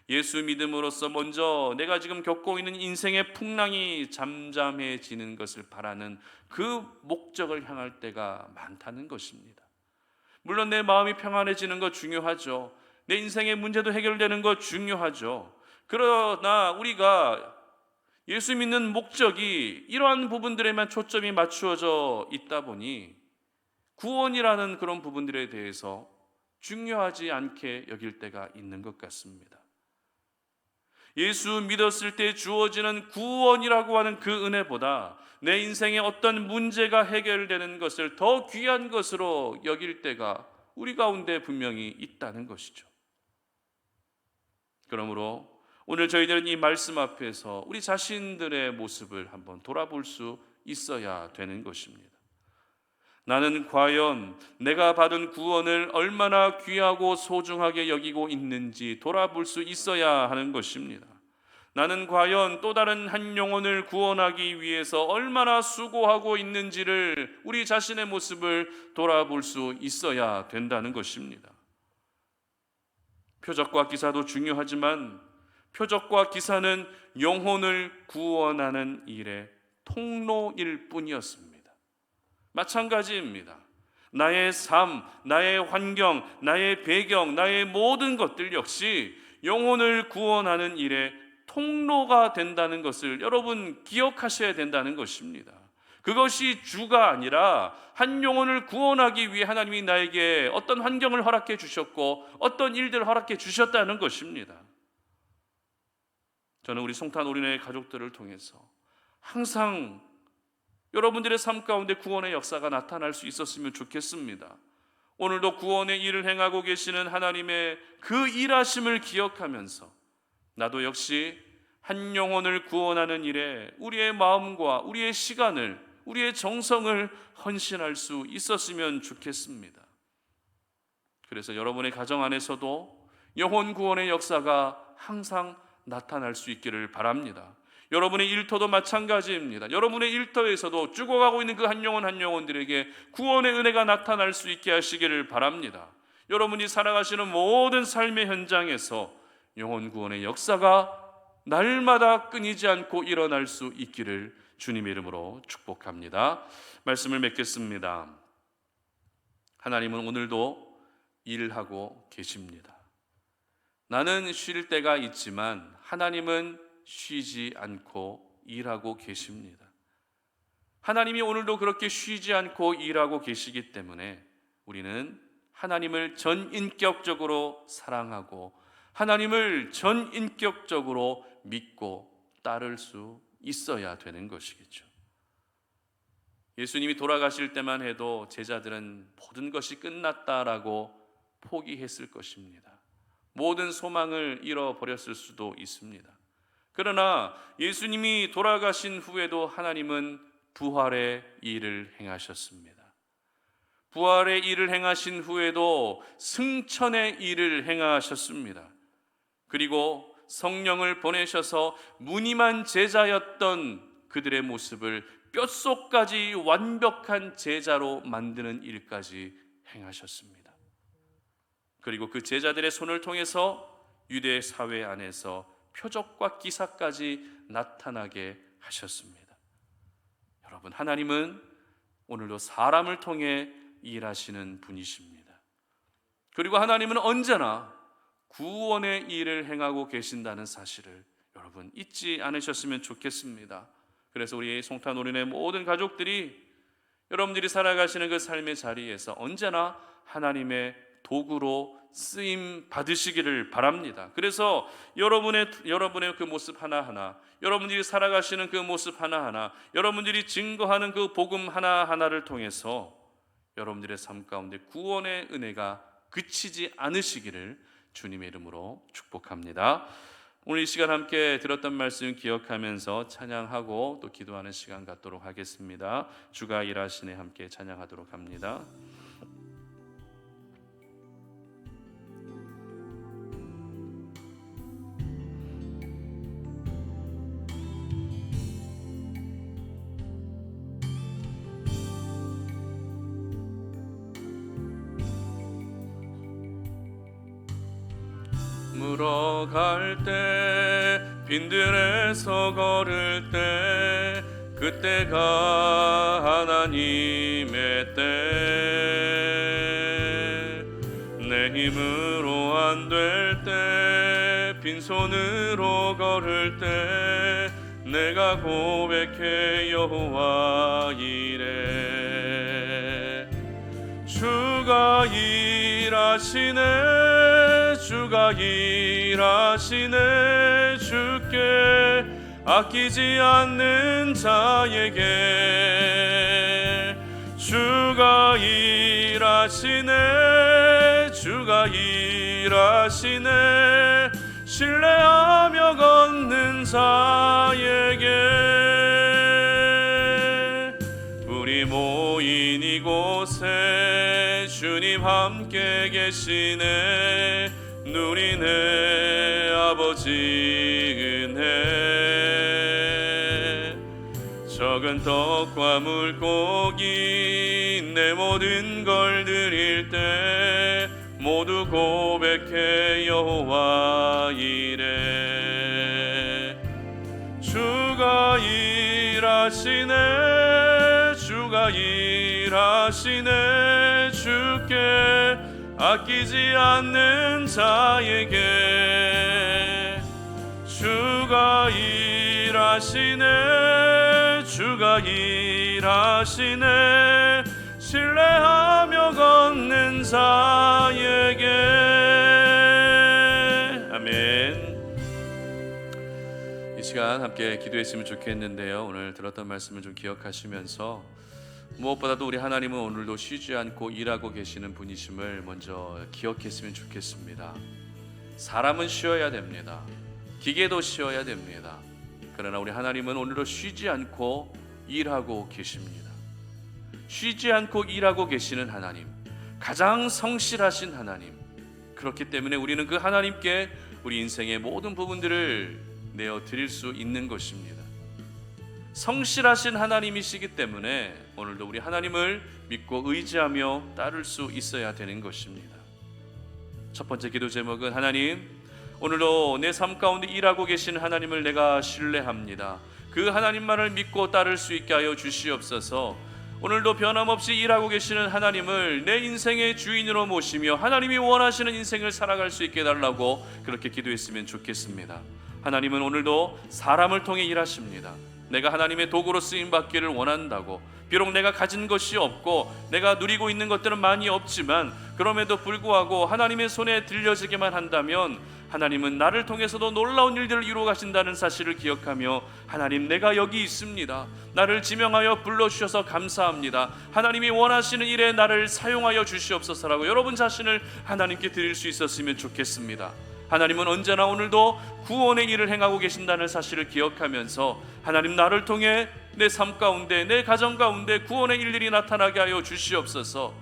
예수 믿음으로써 먼저 내가 지금 겪고 있는 인생의 풍랑이 잠잠해지는 것을 바라는 그 목적을 향할 때가 많다는 것입니다. 물론 내 마음이 평안해지는 것 중요하죠. 내 인생의 문제도 해결되는 것 중요하죠. 그러나 우리가 예수 믿는 목적이 이러한 부분들에만 초점이 맞추어져 있다 보니 구원이라는 그런 부분들에 대해서 중요하지 않게 여길 때가 있는 것 같습니다. 예수 믿었을 때 주어지는 구원이라고 하는 그 은혜보다 내 인생에 어떤 문제가 해결되는 것을 더 귀한 것으로 여길 때가 우리 가운데 분명히 있다는 것이죠. 그러므로 오늘 저희들은 이 말씀 앞에서 우리 자신들의 모습을 한번 돌아볼 수 있어야 되는 것입니다. 나는 과연 내가 받은 구원을 얼마나 귀하고 소중하게 여기고 있는지 돌아볼 수 있어야 하는 것입니다. 나는 과연 또 다른 한 영혼을 구원하기 위해서 얼마나 수고하고 있는지를 우리 자신의 모습을 돌아볼 수 있어야 된다는 것입니다. 표적과 기사도 중요하지만 표적과 기사는 영혼을 구원하는 일의 통로일 뿐이었습니다. 마찬가지입니다. 나의 삶, 나의 환경, 나의 배경, 나의 모든 것들 역시 영혼을 구원하는 일의 통로가 된다는 것을 여러분 기억하셔야 된다는 것입니다. 그것이 주가 아니라 한 영혼을 구원하기 위해 하나님이 나에게 어떤 환경을 허락해 주셨고 어떤 일들을 허락해 주셨다는 것입니다. 저는 우리 송탄 어린아이 가족들을 통해서 항상 여러분들의 삶 가운데 구원의 역사가 나타날 수 있었으면 좋겠습니다. 오늘도 구원의 일을 행하고 계시는 하나님의 그 일하심을 기억하면서 나도 역시 한 영혼을 구원하는 일에 우리의 마음과 우리의 시간을, 우리의 정성을 헌신할 수 있었으면 좋겠습니다. 그래서 여러분의 가정 안에서도 영혼 구원의 역사가 항상 나타날 수 있기를 바랍니다. 여러분의 일터도 마찬가지입니다. 여러분의 일터에서도 죽어가고 있는 그 한 영혼 한 영혼들에게 구원의 은혜가 나타날 수 있게 하시기를 바랍니다. 여러분이 살아가시는 모든 삶의 현장에서 영혼 구원의 역사가 날마다 끊이지 않고 일어날 수 있기를 주님의 이름으로 축복합니다. 말씀을 맺겠습니다. 하나님은 오늘도 일하고 계십니다. 나는 쉴 때가 있지만 하나님은 쉬지 않고 일하고 계십니다. 하나님이 오늘도 그렇게 쉬지 않고 일하고 계시기 때문에 우리는 하나님을 전인격적으로 사랑하고 하나님을 전인격적으로 믿고 따를 수 있어야 되는 것이겠죠. 예수님이 돌아가실 때만 해도 제자들은 모든 것이 끝났다라고 포기했을 것입니다. 모든 소망을 잃어버렸을 수도 있습니다. 그러나 예수님이 돌아가신 후에도 하나님은 부활의 일을 행하셨습니다. 부활의 일을 행하신 후에도 승천의 일을 행하셨습니다. 그리고 성령을 보내셔서 무늬만 제자였던 그들의 모습을 뼛속까지 완벽한 제자로 만드는 일까지 행하셨습니다. 그리고 그 제자들의 손을 통해서 유대 사회 안에서 표적과 기사까지 나타나게 하셨습니다. 여러분, 하나님은 오늘도 사람을 통해 일하시는 분이십니다. 그리고 하나님은 언제나 구원의 일을 행하고 계신다는 사실을 여러분 잊지 않으셨으면 좋겠습니다. 그래서 우리 송탄오륜의 모든 가족들이 여러분들이 살아가시는 그 삶의 자리에서 언제나 하나님의 도구로 쓰임 받으시기를 바랍니다. 그래서 여러분의 그 모습 하나하나, 여러분들이 살아가시는 그 모습 하나하나, 여러분들이 증거하는 그 복음 하나하나를 통해서 여러분들의 삶 가운데 구원의 은혜가 그치지 않으시기를 주님의 이름으로 축복합니다. 오늘 이 시간 함께 들었던 말씀 기억하면서 찬양하고 또 기도하는 시간 갖도록 하겠습니다. 주가 일하시네 함께 찬양하도록 합니다. 물어갈 때 빈들에서 걸을 때 그때가 하나님의 때 내 힘으로 안 될 때 빈손으로 걸을 때 내가 고백해 여호와 이래 주가 일하시네 주가 일하시네 주께 아끼지 않는 자에게 주가 일하시네 주가 일하시네 신뢰하며 걷는 자에게 우리 모인 이곳에 주님 함께 계시네 누리네 아버지 은혜 적은 떡과 물고기 내 모든 걸 드릴 때 모두 고백해 여호와 이래 주가 일하시네 주가 일하시네 주께 아끼지 않는 자에게 주가 일하시네 주가 일하시네 신뢰하며 걷는 자에게 아멘. 이 시간 함께 기도했으면 좋겠는데요. 오늘 들었던 말씀을 좀 기억하시면서 무엇보다도 우리 하나님은 오늘도 쉬지 않고 일하고 계시는 분이심을 먼저 기억했으면 좋겠습니다. 사람은 쉬어야 됩니다. 기계도 쉬어야 됩니다. 그러나 우리 하나님은 오늘도 쉬지 않고 일하고 계십니다. 쉬지 않고 일하고 계시는 하나님, 가장 성실하신 하나님. 그렇기 때문에 우리는 그 하나님께 우리 인생의 모든 부분들을 내어 드릴 수 있는 것입니다. 성실하신 하나님이시기 때문에 오늘도 우리 하나님을 믿고 의지하며 따를 수 있어야 되는 것입니다. 첫 번째 기도 제목은 하나님, 오늘도 내 삶 가운데 일하고 계신 하나님을 내가 신뢰합니다. 그 하나님만을 믿고 따를 수 있게 하여 주시옵소서. 오늘도 변함없이 일하고 계시는 하나님을 내 인생의 주인으로 모시며 하나님이 원하시는 인생을 살아갈 수 있게 해달라고 그렇게 기도했으면 좋겠습니다. 하나님은 오늘도 사람을 통해 일하십니다. 내가 하나님의 도구로 쓰임받기를 원한다고, 비록 내가 가진 것이 없고 내가 누리고 있는 것들은 많이 없지만 그럼에도 불구하고 하나님의 손에 들려지게만 한다면 하나님은 나를 통해서도 놀라운 일들을 이루어 가신다는 사실을 기억하며, 하나님 내가 여기 있습니다, 나를 지명하여 불러주셔서 감사합니다, 하나님이 원하시는 일에 나를 사용하여 주시옵소서라고 여러분 자신을 하나님께 드릴 수 있었으면 좋겠습니다. 하나님은 언제나 오늘도 구원의 일을 행하고 계신다는 사실을 기억하면서, 하나님 나를 통해 내 삶 가운데, 내 가정 가운데 구원의 일들이 나타나게 하여 주시옵소서.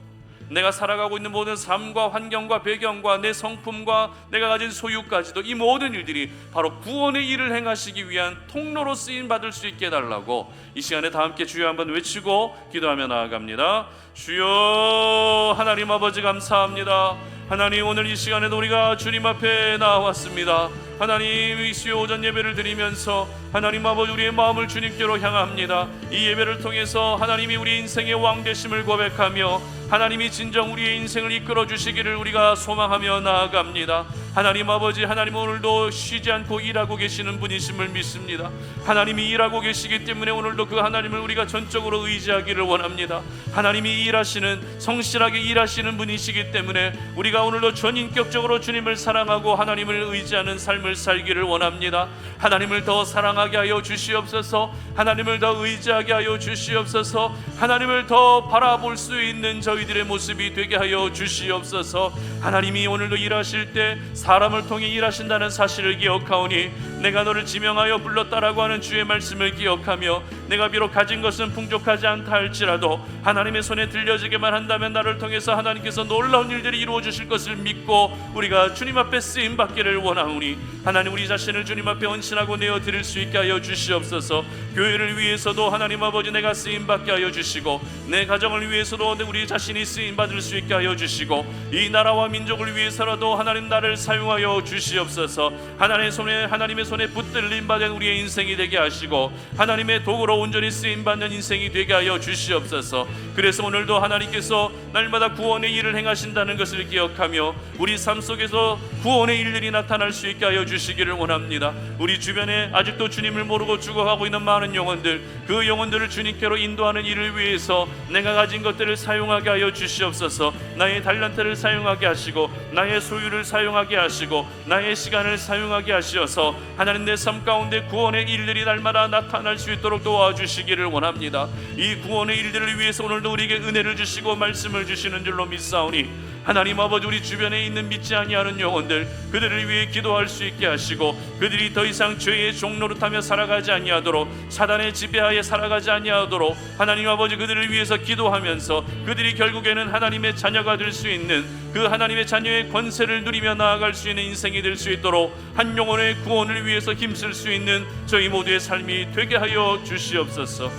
내가 살아가고 있는 모든 삶과 환경과 배경과 내 성품과 내가 가진 소유까지도 이 모든 일들이 바로 구원의 일을 행하시기 위한 통로로 쓰임받을 수 있게 해달라고 이 시간에 다 함께 주여 한번 외치고 기도하며 나아갑니다. 주여 하나님 아버지 감사합니다. 하나님 오늘 이 시간에도 우리가 주님 앞에 나왔습니다. 하나님 이 수요 오전 예배를 드리면서 하나님 아버지 우리의 마음을 주님께로 향합니다. 이 예배를 통해서 하나님이 우리 인생의 왕 되심을 고백하며 하나님이 진정 우리의 인생을 이끌어 주시기를 우리가 소망하며 나아갑니다. 하나님 아버지, 하나님 오늘도 쉬지 않고 일하고 계시는 분이심을 믿습니다. 하나님이 일하고 계시기 때문에 오늘도 그 하나님을 우리가 전적으로 의지하기를 원합니다. 하나님이 일하시는, 성실하게 일하시는 분이시기 때문에 우리가 오늘도 전인격적으로 주님을 사랑하고 하나님을 의지하는 삶을 살기를 원합니다. 하나님을 더 사랑하게 하여 주시옵소서. 하나님을 더 의지하게 하여 주시옵소서. 하나님을 더 바라볼 수 있는 저희들의 모습이 되게 하여 주시옵소서. 하나님이 오늘도 일하실 때 사람을 통해 일하신다는 사실을 기억하오니, 내가 너를 지명하여 불렀다라고 하는 주의 말씀을 기억하며, 내가 비록 가진 것은 풍족하지 않다 할지라도 하나님의 손에 들려지게만 한다면 나를 통해서 하나님께서 놀라운 일들이 이루어 주실 것을 믿고 우리가 주님 앞에 쓰임 받기를 원하오니, 하나님 우리 자신을 주님 앞에 헌신하고 내어 드릴 수 있게 하여 주시옵소서. 교회를 위해서도 하나님 아버지 내가 쓰임 받게 하여 주시고, 내 가정을 위해서도 우리 자신이 쓰임 받을 수 있게 하여 주시고, 이 나라와 민족을 위해서라도 하나님 나를 사용하여 주시옵소서. 하나님의 손에 붙들림 받은 우리의 인생이 되게 하시고 하나님의 도구로 온전히 쓰임 받는 인생이 되게 하여 주시옵소서. 그래서 오늘도 하나님께서 날마다 구원의 일을 행하신다는 것을 기억하며 우리 삶 속에서 구원의 일들이 나타날 수 있게 하여 주시기를 원합니다. 우리 주변에 아직도 주님을 모르고 죽어가고 있는 많은 영혼들, 그 영혼들을 주님께로 인도하는 일을 위해서 내가 가진 것들을 사용하게 하여 주시옵소서. 나의 달란트를 사용하게 하시고 나의 소유를 사용하게 하시고 나의 시간을 사용하게 하시어서 하나님 내 삶 가운데 구원의 일들이 날마다 나타날 수 있도록 도와주시기를 원합니다. 이 구원의 일들을 위해서 오늘도 우리에게 은혜를 주시고 말씀을 주시는 줄로 믿사오니, 하나님 아버지 우리 주변에 있는 믿지 아니하는 영혼들, 그들을 위해 기도할 수 있게 하시고 그들이 더 이상 죄의 종노릇하며 살아가지 아니하도록, 사단의 지배하에 살아가지 아니하도록 하나님 아버지 그들을 위해서 기도하면서 그들이 결국에는 하나님의 자녀가 될 수 있는, 그 하나님의 자녀의 권세를 누리며 나아갈 수 있는 인생이 될 수 있도록 한 영혼의 구원을 위해서 힘쓸 수 있는 저희 모두의 삶이 되게 하여 주시옵소서.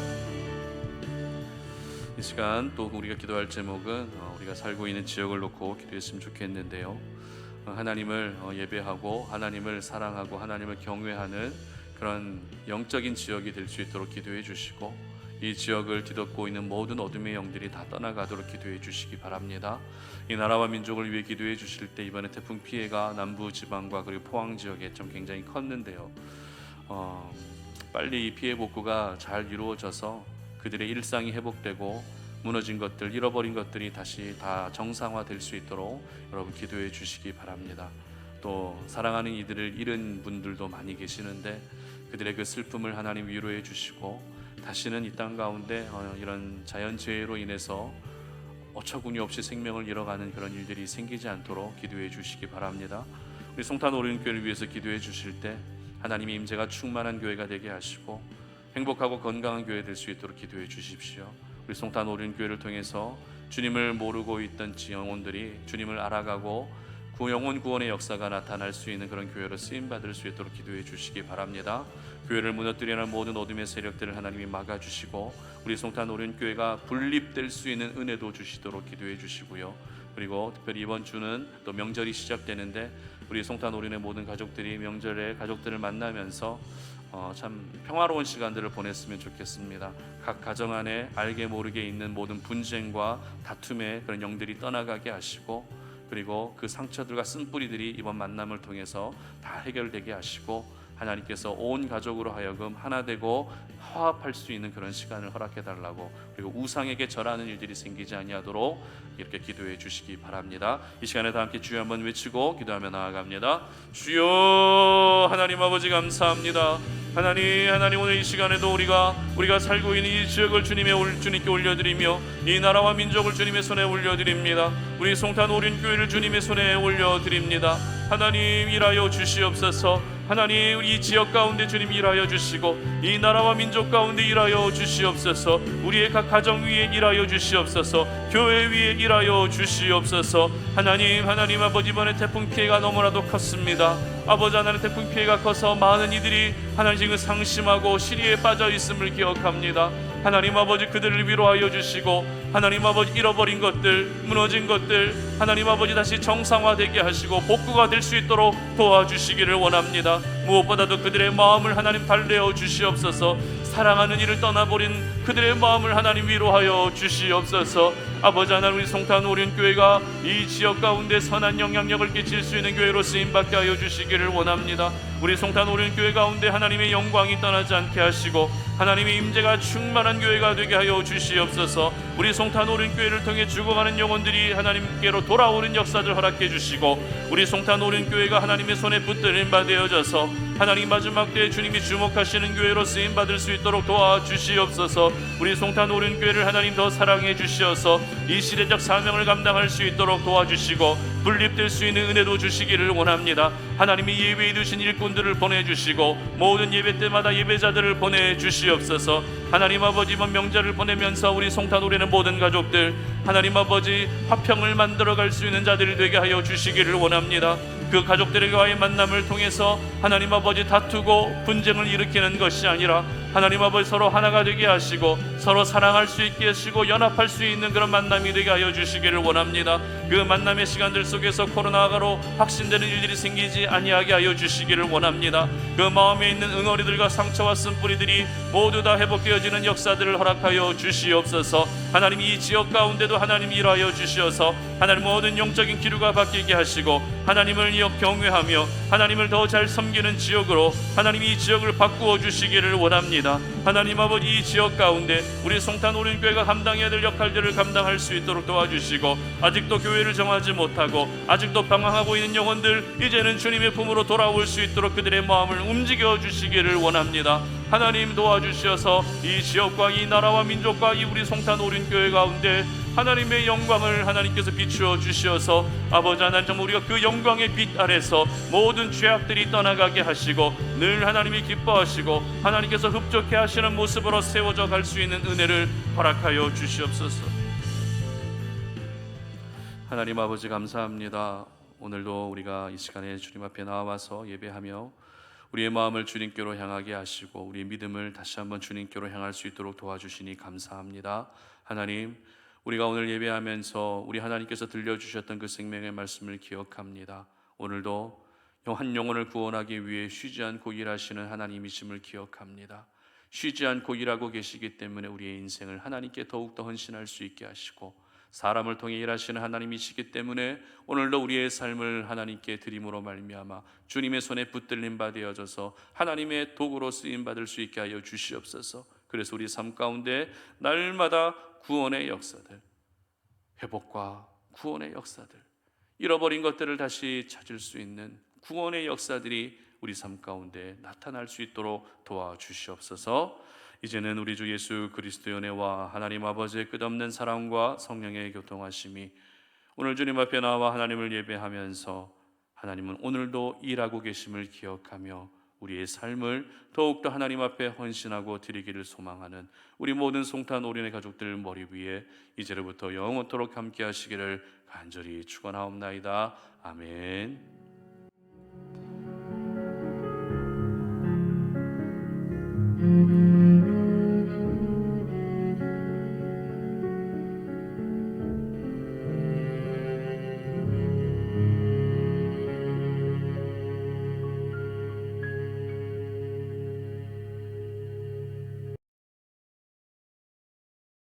이 시간 또 우리가 기도할 제목은 우리가 살고 있는 지역을 놓고 기도했으면 좋겠는데요, 하나님을 예배하고 하나님을 사랑하고 하나님을 경외하는 그런 영적인 지역이 될 수 있도록 기도해 주시고, 이 지역을 뒤덮고 있는 모든 어둠의 영들이 다 떠나가도록 기도해 주시기 바랍니다. 이 나라와 민족을 위해 기도해 주실 때 이번에 태풍 피해가 남부 지방과 그리고 포항 지역에 좀 굉장히 컸는데요, 빨리 이 피해 복구가 잘 이루어져서 그들의 일상이 회복되고 무너진 것들, 잃어버린 것들이 다시 다 정상화될 수 있도록 여러분 기도해 주시기 바랍니다. 또 사랑하는 이들을 잃은 분들도 많이 계시는데 그들의 그 슬픔을 하나님 위로해 주시고, 다시는 이 땅 가운데 이런 자연재해로 인해서 어처구니 없이 생명을 잃어가는 그런 일들이 생기지 않도록 기도해 주시기 바랍니다. 우리 송탄 오륜교회를 위해서 기도해 주실 때 하나님의 임재가 충만한 교회가 되게 하시고 행복하고 건강한 교회 될 수 있도록 기도해 주십시오. 우리 송탄 오륜교회를 통해서 주님을 모르고 있던 영혼들이 주님을 알아가고 영혼 구원의 역사가 나타날 수 있는 그런 교회로 쓰임받을 수 있도록 기도해 주시기 바랍니다. 교회를 무너뜨리는 모든 어둠의 세력들을 하나님이 막아주시고 우리 송탄 오륜교회가 분립될 수 있는 은혜도 주시도록 기도해 주시고요. 그리고 특별히 이번 주는 또 명절이 시작되는데 우리 송탄 오륜의 모든 가족들이 명절에 가족들을 만나면서 참 평화로운 시간들을 보냈으면 좋겠습니다. 각 가정 안에 알게 모르게 있는 모든 분쟁과 다툼의 그런 영들이 떠나가게 하시고, 그리고 그 상처들과 쓴뿌리들이 이번 만남을 통해서 다 해결되게 하시고, 하나님께서 온 가족으로 하여금 하나 되고 화합할 수 있는 그런 시간을 허락해 달라고, 그리고 우상에게 절하는 일들이 생기지 아니하도록 이렇게 기도해 주시기 바랍니다. 이 시간에 다 함께 주여 한번 외치고 기도하며 나아갑니다. 주여, 하나님 아버지 감사합니다. 하나님 오늘 이 시간에도 우리가 살고 있는 이 지역을 주님께 올려드리며 이 나라와 민족을 주님의 손에 올려드립니다. 우리 송탄 오륜교회를 주님의 손에 올려드립니다. 하나님 일하여 주시옵소서. 하나님 이 지역 가운데 주님 일하여 주시고 이 나라와 민족 가운데 일하여 주시옵소서. 우리의 각 가정 위에 일하여 주시옵소서. 교회 위에 일하여 주시옵소서. 하나님 아버지, 이번에 태풍 피해가 너무나도 컸습니다. 아버지 하나님, 태풍 피해가 커서 많은 이들이 하나님 지금 상심하고 시리에 빠져 있음을 기억합니다. 하나님 아버지, 그들을 위로하여 주시고 하나님 아버지, 잃어버린 것들, 무너진 것들 하나님 아버지 다시 정상화되게 하시고 복구가 될 수 있도록 도와주시기를 원합니다. 무엇보다도 그들의 마음을 하나님 달래어 주시옵소서. 사랑하는 이를 떠나버린 그들의 마음을 하나님 위로하여 주시옵소서. 아버지 하나님, 우리 송탄 오륜교회가 이 지역 가운데 선한 영향력을 끼칠 수 있는 교회로 쓰임받게 하여 주시기를 원합니다. 우리 송탄 오륜교회 가운데 하나님의 영광이 떠나지 않게 하시고 하나님의 임재가 충만한 교회가 되게 하여 주시옵소서. 우리 송탄 오륜교회를 통해 죽어가는 영혼들이 하나님께로 돌아오는 역사를 허락해 주시고 우리 송탄 오륜교회가 하나님의 손에 붙들림 받아져서 하나님 마지막 때에 주님이 주목하시는 교회로 쓰임받을 수 있도록 도와주시옵소서. 우리 송탄 오륜교회를 하나님 더 사랑해 주시어서 이 시대적 사명을 감당할 수 있도록 도와주시고 분립될 수 있는 은혜도 주시기를 원합니다. 하나님이 예배에 두신 일꾼들을 보내주시고 모든 예배 때마다 예배자들을 보내주시옵소서. 하나님 아버지, 이번 명절을 보내면서 우리 송탄 오륜의 모든 가족들 하나님 아버지 화평을 만들어갈 수 있는 자들이 되게 하여 주시기를 원합니다. 그 가족들과의 만남을 통해서 하나님 아버지 다투고 분쟁을 일으키는 것이 아니라 하나님 아버지 서로 하나가 되게 하시고 서로 사랑할 수 있게 하시고 연합할 수 있는 그런 만남이 되게 하여 주시기를 원합니다. 그 만남의 시간들 속에서 코로나로 확진되는 일들이 생기지 아니하게 하여 주시기를 원합니다. 그 마음에 있는 응어리들과 상처와 쓴뿌리들이 모두 다 회복되어지는 역사들을 허락하여 주시옵소서. 하나님 이 지역 가운데도 하나님 일하여 주시어서 하나님 모든 영적인 기류가 바뀌게 하시고 하나님을 경외하며 하나님을 더 잘 섬기는 지역으로 하나님 이 지역을 바꾸어 주시기를 원합니다. 하나님 아버지, 이 지역 가운데 우리 송탄 오륜교회가 감당해야 될 역할들을 감당할 수 있도록 도와주시고 아직도 교회를 정하지 못하고 아직도 방황하고 있는 영혼들 이제는 주님의 품으로 돌아올 수 있도록 그들의 마음을 움직여 주시기를 원합니다. 하나님 도와주셔서 이 지역과 이 나라와 민족과 이 우리 송탄 오륜교회 가운데 하나님의 영광을 하나님께서 비추어 주시어서 아버지 하나님, 정말 우리가 그 영광의 빛 아래서 모든 죄악들이 떠나가게 하시고 늘 하나님이 기뻐하시고 하나님께서 흡족해 하시는 모습으로 세워져 갈 수 있는 은혜를 허락하여 주시옵소서. 하나님 아버지 감사합니다. 오늘도 우리가 이 시간에 주님 앞에 나와서 예배하며 우리의 마음을 주님께로 향하게 하시고 우리의 믿음을 다시 한번 주님께로 향할 수 있도록 도와주시니 감사합니다. 하나님, 우리가 오늘 예배하면서 우리 하나님께서 들려주셨던 그 생명의 말씀을 기억합니다. 오늘도 한 영혼을 구원하기 위해 쉬지 않고 일하시는 하나님이심을 기억합니다. 쉬지 않고 일하고 계시기 때문에 우리의 인생을 하나님께 더욱더 헌신할 수 있게 하시고 사람을 통해 일하시는 하나님이시기 때문에 오늘도 우리의 삶을 하나님께 드림으로 말미암아 주님의 손에 붙들림 받아져서 하나님의 도구로 쓰임받을 수 있게 하여 주시옵소서. 그래서 우리 삶 가운데 날마다 구원의 역사들, 회복과 구원의 역사들, 잃어버린 것들을 다시 찾을 수 있는 구원의 역사들이 우리 삶 가운데 나타날 수 있도록 도와주시옵소서. 이제는 우리 주 예수 그리스도의 은혜와 하나님 아버지의 끝없는 사랑과 성령의 교통하심이 오늘 주님 앞에 나와 하나님을 예배하면서 하나님은 오늘도 일하고 계심을 기억하며 우리의 삶을 더욱더 하나님 앞에 헌신하고 드리기를 소망하는 우리 모든 송탄 오륜의 가족들 머리 위에 이제로부터 영원토록 함께 하시기를 간절히 축원하옵나이다. 아멘.